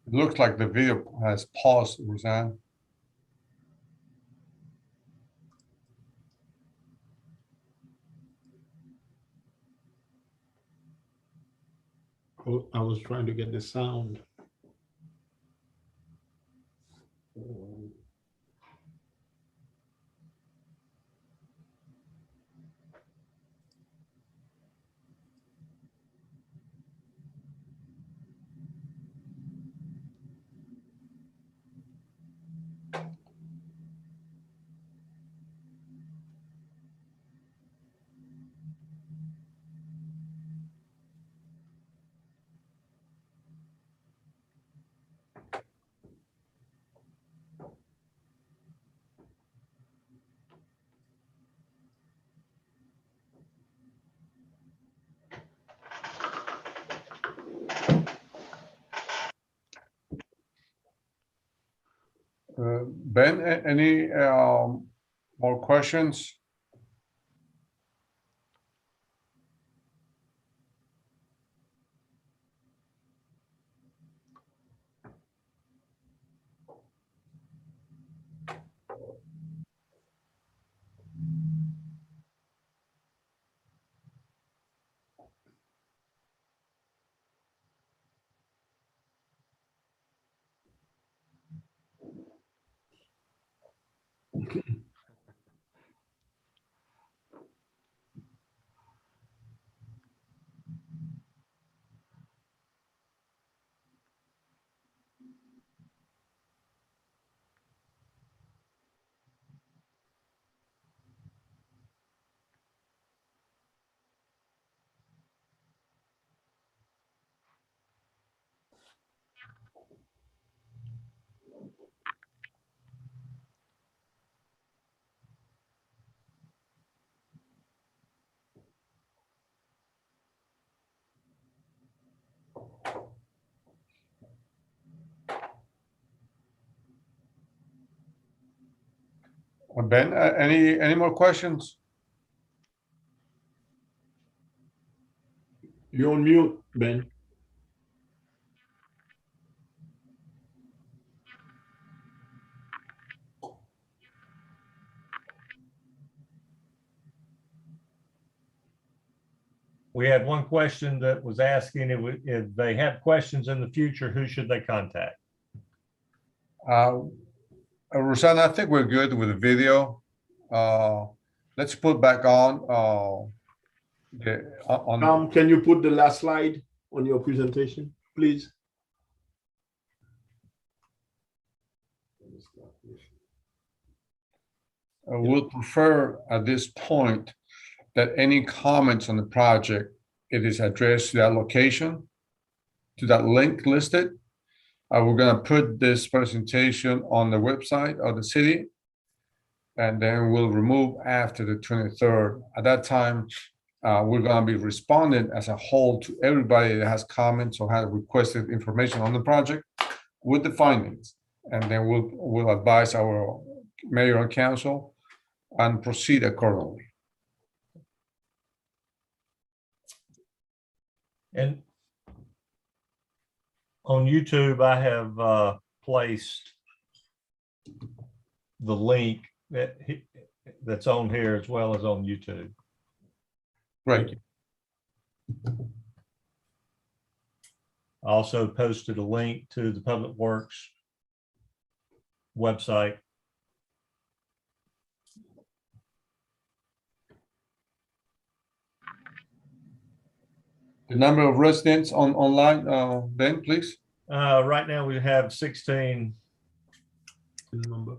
It looks like the video has paused, Rusan. I was trying to get the sound. Ben, any more questions? Ben, any more questions? You're on mute, Ben. We had one question that was asking if they have questions in the future, who should they contact? Rosanna, I think we're good with the video. Let's put back on Can you put the last slide on your presentation, please? We'll prefer at this point that any comments on the project, it is addressed to that location, to that link listed. We're going to put this presentation on the website of the city, and then we'll remove after the 23rd. At that time, we're going to be responding as a whole to everybody that has comments or has requested information on the project with the findings. And then we'll advise our mayor and council and proceed accordingly. And on YouTube, I have placed the link that's on here as well as on YouTube. Right. I also posted a link to the Public Works website. The number of residents online, Ben, please. Right now we have 16. Number.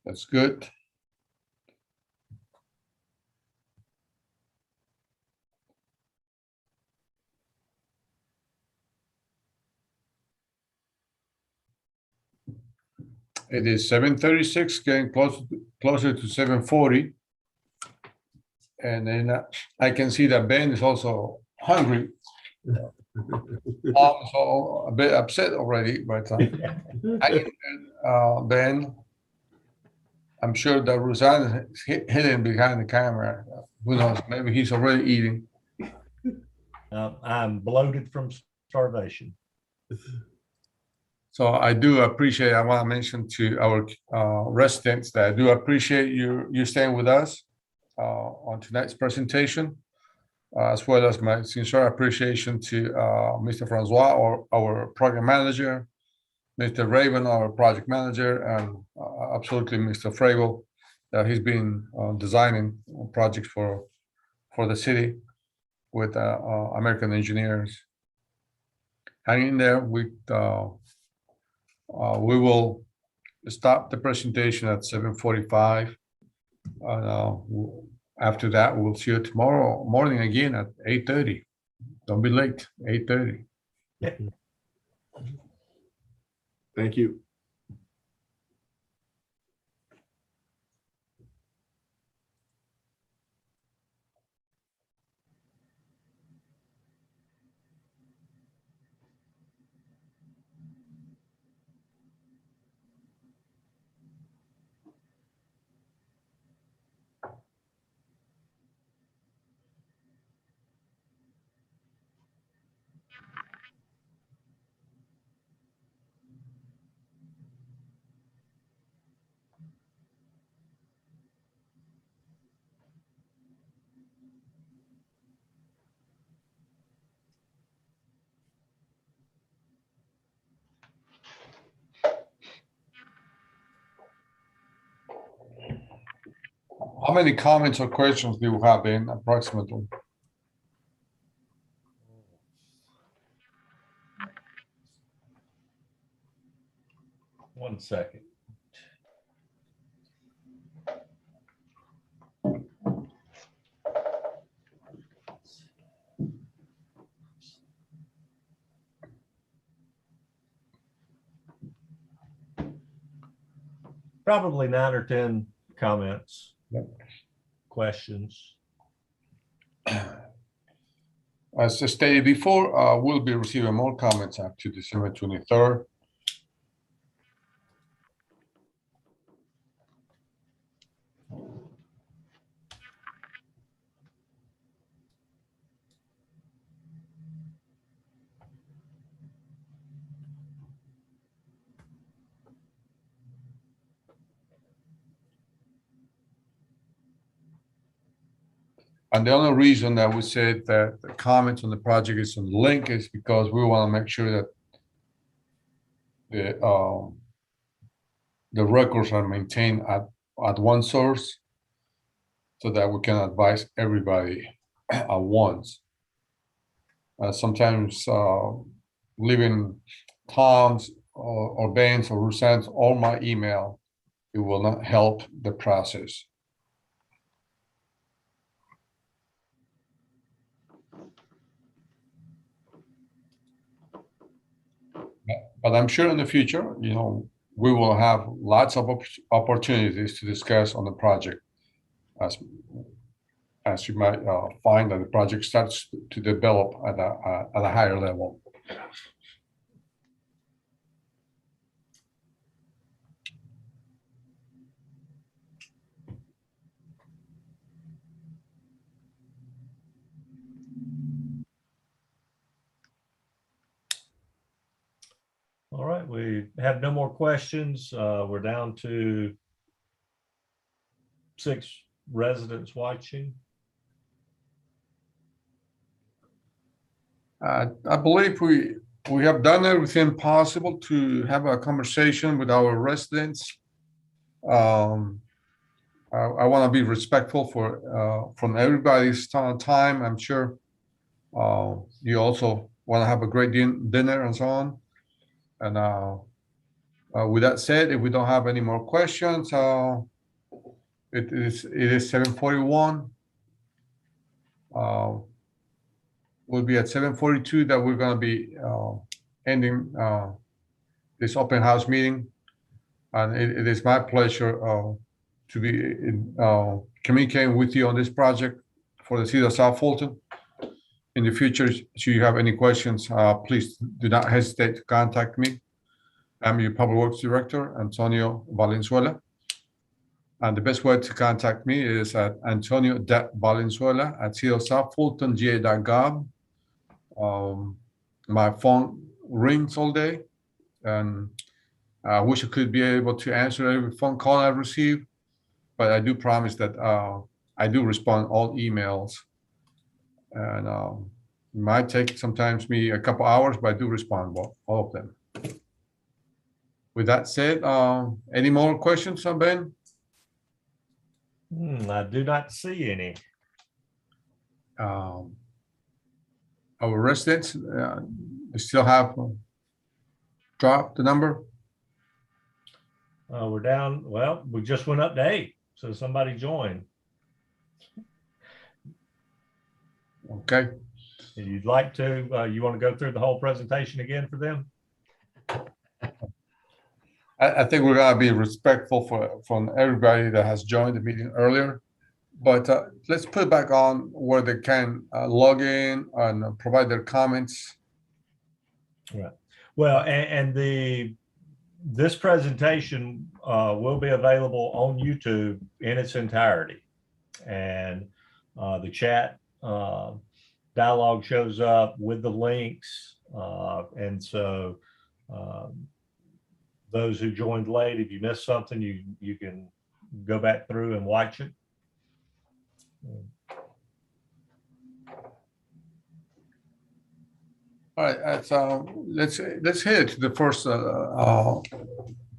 That's good. It is 7:36, getting closer to 7:40. And then I can see that Ben is also hungry. I'm so a bit upset already, but Ben, I'm sure that Rosanna is hidden behind the camera. Who knows? Maybe he's already eating. I'm bloated from starvation. So I do appreciate, I want to mention to our residents that I do appreciate you staying with us on tonight's presentation, as well as my sincere appreciation to Mr. Francois, our program manager, Mr. Raven, our project manager, and absolutely Mr. Fragel, that he's been designing projects for the city with American engineers. Hang in there. We will stop the presentation at 7:45. After that, we'll see you tomorrow morning again at 8:30. Don't be late, 8:30. Thank you. How many comments or questions do you have, Ben, approximately? One second. Probably 9 or 10 comments, Yep. questions. As stated before, we'll be receiving more comments up to December 23rd. And the only reason that we said that the comments on the project is on the link is because we want to make sure that the records are maintained at one source so that we can advise everybody at once. Sometimes leaving Tom's or Ben's or Rusan's or my email, it will not help the process. But I'm sure in the future, we will have lots of opportunities to discuss on the project as you might find that the project starts to develop at a higher level. All right, we have no more questions. We're down to 6 residents watching. I believe we have done everything possible to have a conversation with our residents. I want to be respectful from everybody's time. I'm sure you also want to have a great dinner and so on. And with that said, if we don't have any more questions, it is 7:41. We'll be at 7:42 that we're going to be ending this open house meeting. And it is my pleasure to be communicating with you on this project for the city of South Fulton. In the future, should you have any questions, please do not hesitate to contact me. I'm your Public Works Director, Antonio Valenzuela. And the best way to contact me is at antonio.valenzuela@cityofsouthfultonga.gov. My phone rings all day, and I wish I could be able to answer every phone call I receive, but I do promise that I do respond all emails. And it might take sometimes me a couple hours, but I do respond all of them. With that said, any more questions, Ben? I do not see any. Our residents still have dropped the number. We're down, well, we just went up to 8, so somebody joined. Okay. If you'd like to, you want to go through the whole presentation again for them? I think we're going to be respectful from everybody that has joined the meeting earlier, but let's put it back on where they can log in and provide their comments. Right. Well, and this presentation will be available on YouTube in its entirety, and the chat dialogue shows up with the links, and so those who joined late, if you missed something, you can go back through and watch it. All right, let's head to the first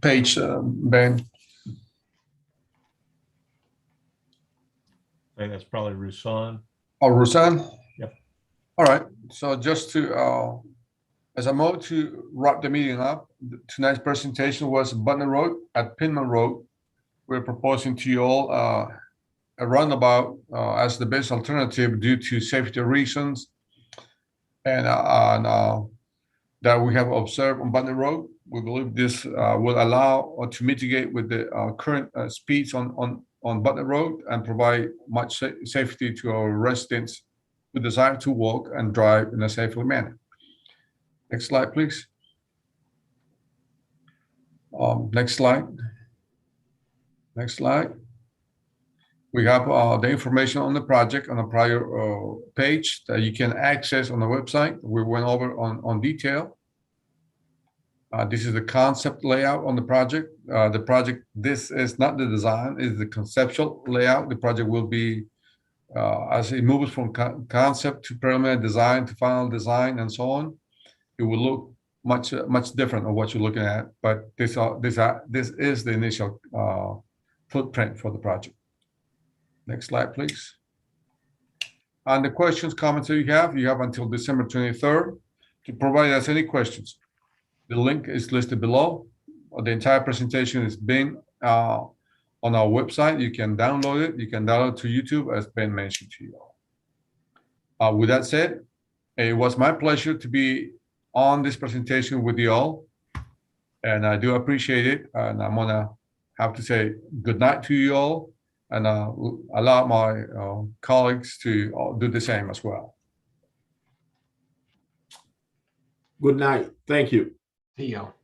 page, Ben. I think that's probably Rusan. Oh, Rusan? Yep. All right, so just to, as a mode to wrap the meeting up, tonight's presentation was Buttner Road at Pittman Road. We're proposing to you all a roundabout as the best alternative due to safety reasons, and that we have observed on Buttner Road. We believe this will allow to mitigate with the current speeds on Buttner Road and provide much safety to our residents who desire to walk and drive in a safer manner. Next slide, please. Next slide. Next slide. We have the information on the project on a prior page that you can access on the website. We went over on detail. This is the concept layout on the project. This is not the design, it's the conceptual layout. The project will be as it moves from concept to preliminary design to final design and so on, it will look much different of what you're looking at. But this is the initial footprint for the project. Next slide, please. And the questions, comments that you have until December 23rd to provide us any questions. The link is listed below. The entire presentation is being on our website. You can download it. You can download it to YouTube, as Ben mentioned to you all. With that said, it was my pleasure to be on this presentation with you all, and I do appreciate it. And I'm gonna have to say good night to you all, and allow my colleagues to do the same as well. Good night. Thank you. See y'all.